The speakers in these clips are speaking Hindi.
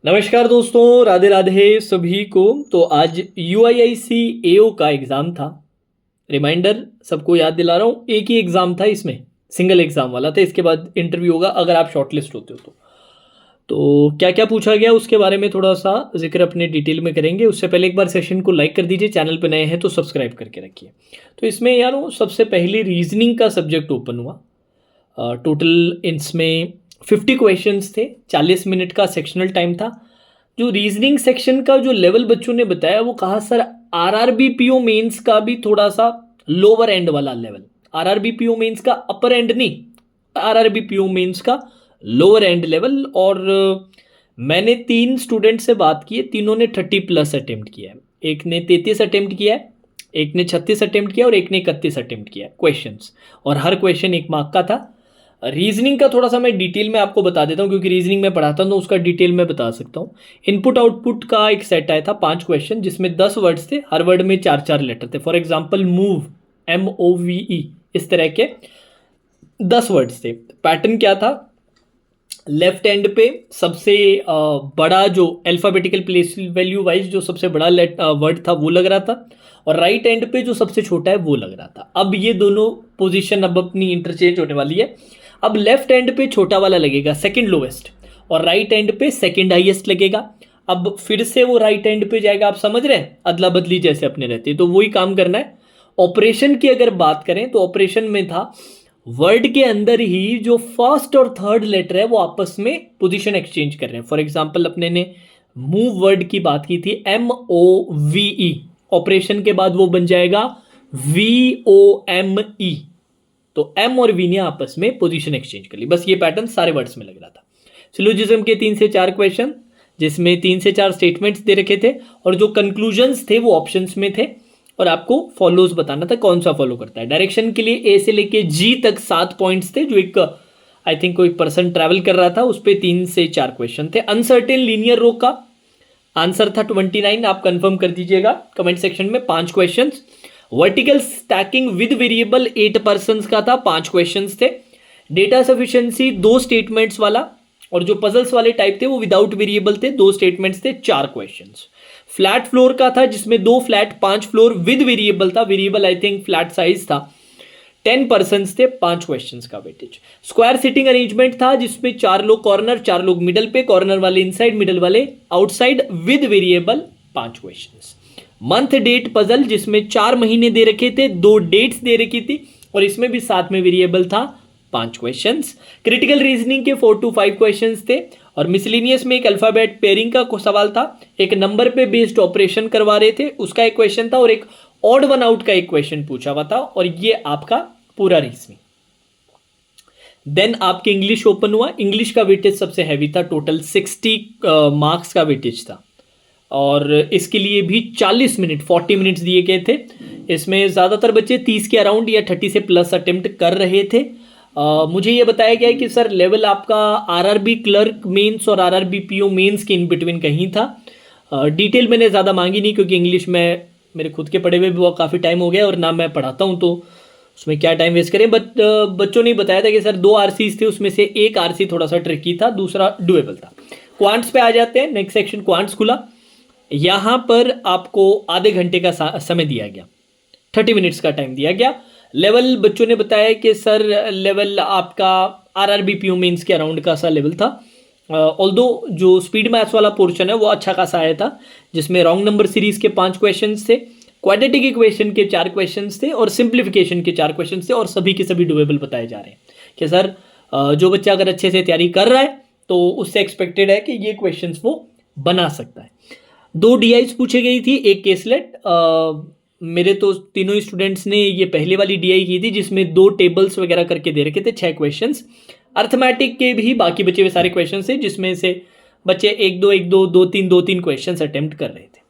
नमस्कार दोस्तों, राधे राधे सभी को। तो आज UIIC AO का एग्ज़ाम था। रिमाइंडर सबको याद दिला रहा हूँ, एक ही एग्ज़ाम था, इसमें सिंगल एग्ज़ाम वाला था। इसके बाद इंटरव्यू होगा अगर आप शॉर्टलिस्ट होते हो तो क्या क्या पूछा गया उसके बारे में थोड़ा सा जिक्र अपने डिटेल में करेंगे। उससे पहले एक बार सेशन को लाइक कर दीजिए, चैनल पे नए हैं तो सब्सक्राइब करके रखिए। तो इसमें यार सबसे पहले रीजनिंग का सब्जेक्ट ओपन हुआ। टोटल इसमें 50 क्वेश्चंस थे, 40 मिनट का सेक्शनल टाइम था। जो रीजनिंग सेक्शन का जो लेवल बच्चों ने बताया वो कहा सर आरआरबी पीओ मेंस का भी थोड़ा सा लोअर एंड वाला लेवल। आरआरबी पीओ मेंस का अपर एंड नहीं, आरआरबी पीओ मेंस का लोअर एंड लेवल। और मैंने 3 स्टूडेंट से बात की है, तीनों ने 30+ अटेम्प्ट किया है। एक ने 33 अटेम्प्ट किया है, एक ने 36 अटेम्प्ट किया और एक ने 31 अटेम्प्ट किया है क्वेश्चंस। और हर क्वेश्चन 1 मार्क का था। रीजनिंग का थोड़ा सा मैं डिटेल में आपको बता देता हूँ क्योंकि रीजनिंग में पढ़ाता हूँ तो उसका डिटेल में बता सकता हूँ। इनपुट आउटपुट का एक सेट आया था, 5 क्वेश्चन जिसमें 10 वर्ड्स थे, हर वर्ड में 4-4 लेटर थे। फॉर एग्जाम्पल मूव, MOVE, इस तरह के 10 वर्ड्स थे। पैटर्न क्या था, लेफ्ट एंड पे सबसे बड़ा जो अल्फाबेटिकल प्लेस वैल्यू वाइज जो सबसे बड़ा वर्ड था वो लग रहा था, और राइट एंड पे जो सबसे छोटा है वो लग रहा था। अब ये दोनों पोजीशन अब अपनी इंटरचेंज होने वाली है। अब लेफ्ट एंड पे छोटा वाला लगेगा सेकंड लोवेस्ट, और राइट एंड पे सेकंड हाईएस्ट लगेगा। अब फिर से वो राइट एंड पे जाएगा, आप समझ रहे हैं, अदला बदली जैसे अपने रहती है, तो वही काम करना है। ऑपरेशन की अगर बात करें तो ऑपरेशन में था वर्ड के अंदर ही जो फर्स्ट और थर्ड लेटर है वो आपस में पोजीशन एक्सचेंज कर रहे हैं। फॉर एग्जांपल अपने ने मूव वर्ड की बात की थी, MOVE, ऑपरेशन के बाद वो बन जाएगा VOME। तो M और V ने आपस में पोजीशन एक्सचेंज कर ली। बस ये पैटर्न सारे वर्ड्स में लग रहा था। सिलोजिज्म के 3 से 4 क्वेश्चन जिसमें 3 से 4 स्टेटमेंट्स दे रखे थे, और जो कंक्लूजन्स थे वो ऑप्शंस में थे, और आपको फॉलोज बताना था कौन सा फॉलो करता है। डायरेक्शन के लिए A से लेके G तक 7 पॉइंट्स थे, जो एक आई थिंक कोई पर्सन ट्रैवल कर रहा था, उस पर 3 से 4 क्वेश्चन थे। अनसर्टेन लीनियर रो का आंसर था 29, आप कंफर्म कर दीजिएगा कमेंट सेक्शन में। 5 question. Vertical stacking with variable 8 persons का था, 5 क्वेश्चंस थे। डेटा सफिशिएंसी 2 स्टेटमेंट्स वाला, और जो पजल्स वाले टाइप थे वो विदाउट वेरिएबल थे, 2 स्टेटमेंट्स थे, 4 क्वेश्चंस। फ्लैट फ्लोर का था जिसमें 2 फ्लैट, 5 फ्लोर विद वेरिएबल था, variable I think flat size था। 10 पर्संस थे, 5 क्वेश्चंस का वेटेज। स्क्वायर सिटिंग अरेंजमेंट था जिसमें 4 लोग कॉर्नर, 4 लोग मिडल पे, कॉर्नर वाले इनसाइड, मिडल वाले outside, with variable, 5 questions. Month date puzzle जिसमें 4 महीने दे रखे थे, 2 डेट्स दे रखी थी, और इसमें भी साथ में वेरिएबल था, 5 क्वेश्चंस। क्रिटिकल रीजनिंग के 4 to 5 क्वेश्चंस थे, और मिसलिनियस में एक अल्फाबेट पेयरिंग का सवाल था, एक नंबर पे बेस्ड ऑपरेशन करवा रहे थे उसका एक क्वेश्चन था, और एक ऑड वन आउट का एक क्वेश्चन पूछा हुआ था, और ये आपका पूरा रीजनिंग। देन आपके इंग्लिश ओपन हुआ। इंग्लिश का वेटेज सबसे हैवी था, टोटल 60 मार्क्स का वेटेज था, और इसके लिए भी 40 मिनट 40 मिनट्स दिए गए थे। इसमें ज़्यादातर बच्चे 30 के अराउंड या 30 से प्लस अटेम्प्ट कर रहे थे। मुझे ये बताया गया है कि सर लेवल आपका आरआरबी क्लर्क मेंस और आरआरबी पीओ मेंस के इन बिटवीन कहीं था। डिटेल मैंने ज़्यादा मांगी नहीं क्योंकि इंग्लिश में मेरे खुद के पढ़े हुए भी वो काफ़ी टाइम हो गया, और ना मैं पढ़ाता हूँ तो उसमें क्या टाइम वेस्ट करें। बट बच्चों ने बताया था कि सर 2 आरसीज थे, उसमें से एक आरसी थोड़ा सा ट्रिकी था, दूसरा डुएबल था। क्वांट्स पे आ जाते हैं, नेक्स्ट सेक्शन क्वांट्स खुला। यहाँ पर आपको आधे घंटे का समय दिया गया, 30 मिनट्स का टाइम दिया गया। लेवल बच्चों ने बताया कि सर लेवल आपका आरआरबी पीओ मेंस के अराउंड का सा लेवल था। ऑल्दो जो स्पीड मैथ्स वाला पोर्शन है वो अच्छा खासा आया था, जिसमें रॉन्ग नंबर सीरीज के 5 क्वेश्चंस थे, क्वाड्रेटिक इक्वेशन के 4 क्वेश्चंस थे, और सिंप्लीफिकेशन के 4 क्वेश्चंस थे, और सभी के सभी डुएबल बताए जा रहे हैं कि सर जो बच्चा अगर अच्छे से तैयारी कर रहा है तो उससे एक्सपेक्टेड है कि ये क्वेश्चंस वो बना सकता है। 2 DIs पूछी गई थी, एक केसलेट। मेरे तो तीनों ही स्टूडेंट्स ने ये पहले वाली DI की थी जिसमें 2 टेबल्स वगैरह करके दे रखे थे, 6 क्वेश्चंस। अर्थमेटिक के भी बाकी बचे हुए सारे क्वेश्चंस थे जिसमें से बच्चे 1-2 1-2 2-3 2-3 क्वेश्चंस अटेम्प्ट कर रहे थे।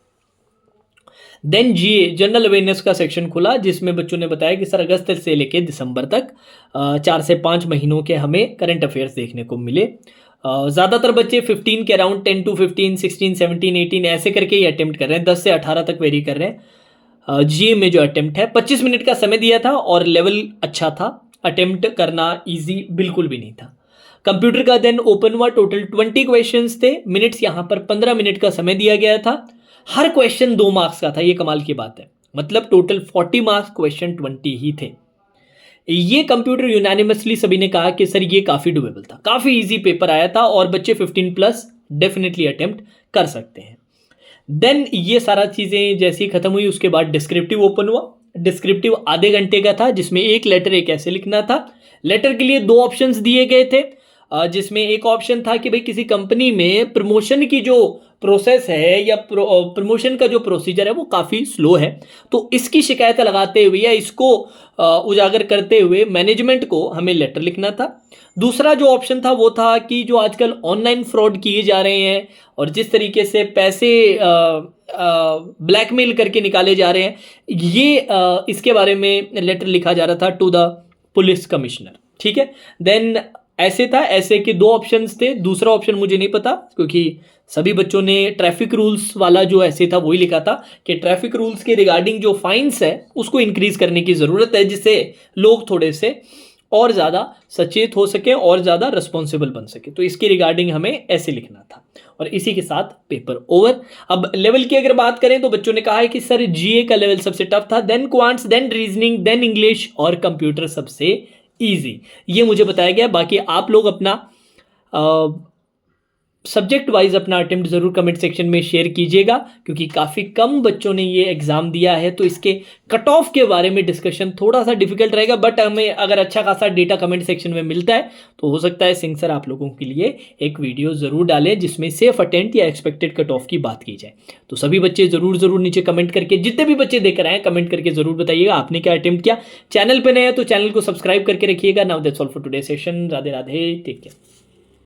देन GA जनरल अवेयरनेस का सेक्शन खुला जिसमें बच्चों ने बताया कि सर अगस्त से लेके दिसंबर तक 4 से 5 महीनों के हमें करंट अफेयर्स देखने को मिले। ज़्यादातर बच्चे 15 के अराउंड 10 to 15, 16, 17, 18 ऐसे करके ही अटेम्प्ट कर रहे हैं, 10 से 18 तक वेरी कर रहे हैं। GA में जो अटेम्प्ट है 25 मिनट का समय दिया था, और लेवल अच्छा था, अटेम्प्ट करना ईजी बिल्कुल भी नहीं था। कंप्यूटर का देन ओपन हुआ, टोटल 20 क्वेश्चंस थे, मिनट्स यहां पर 15 मिनट का समय दिया गया था, हर क्वेश्चन 2 मार्क्स का था। ये कमाल की बात है, मतलब टोटल 40 मार्क्स, क्वेश्चन 20 ही थे। ये कंप्यूटर यूनानिमसली सभी ने कहा कि सर ये काफी डुएबल था, काफी इजी पेपर आया था और बच्चे 15 प्लस डेफिनेटली अटेम्प्ट कर सकते हैं। देन ये सारा चीजें जैसे ही खत्म हुई उसके बाद डिस्क्रिप्टिव ओपन हुआ। डिस्क्रिप्टिव आधे घंटे का था, जिसमें एक लेटर एक ऐसे लिखना था। लेटर के लिए 2 ऑप्शंस दिए गए थे, जिसमें एक ऑप्शन था कि भाई किसी कंपनी में प्रमोशन की जो प्रोसेस है या प्रमोशन का जो प्रोसीजर है वो काफ़ी स्लो है, तो इसकी शिकायत लगाते हुए या इसको उजागर करते हुए मैनेजमेंट को हमें लेटर लिखना था। दूसरा जो ऑप्शन था वो था कि जो आजकल ऑनलाइन फ्रॉड किए जा रहे हैं और जिस तरीके से पैसे ब्लैकमेल करके निकाले जा रहे हैं, ये इसके बारे में लेटर लिखा जा रहा था टू द पुलिस कमिश्नर। ठीक है, देन ऐसे था, ऐसे के 2 ऑप्शंस थे। दूसरा ऑप्शन मुझे नहीं पता क्योंकि सभी बच्चों ने ट्रैफिक रूल्स वाला जो ऐसे था वही लिखा था कि ट्रैफिक रूल्स के रिगार्डिंग जो फाइन्स है उसको इंक्रीज करने की ज़रूरत है, जिससे लोग थोड़े से और ज़्यादा सचेत हो सके और ज़्यादा रिस्पॉन्सिबल बन सके। तो इसके रिगार्डिंग हमें ऐसे लिखना था और इसी के साथ पेपर ओवर। अब लेवल की अगर बात करें तो बच्चों ने कहा है कि सर जीए का लेवल सबसे टफ था, then quants, then reasoning, then English और कंप्यूटर सबसे ईजी, ये मुझे बताया गया। बाकी आप लोग अपना सब्जेक्ट वाइज अपना अटेम्प्ट ज़रूर कमेंट सेक्शन में शेयर कीजिएगा, क्योंकि काफ़ी कम बच्चों ने ये एग्ज़ाम दिया है, तो इसके कट ऑफ के बारे में डिस्कशन थोड़ा सा डिफिकल्ट रहेगा। बट हमें अगर अच्छा खासा डेटा कमेंट सेक्शन में मिलता है तो हो सकता है सिंह सर आप लोगों के लिए एक वीडियो ज़रूर डालें जिसमें सेफ अटेम्प्ट या एक्सपेक्टेड कट ऑफ की बात की जाए। तो सभी बच्चे ज़रूर नीचे कमेंट करके, जितने भी बच्चे देकर आए कमेंट करके ज़रूर बताइएगा आपने क्या अटेम्प्ट किया। चैनल पर नए हैं तो चैनल को सब्सक्राइब करके रखिएगा। Now that's all for today session. Radhe Radhe, take care.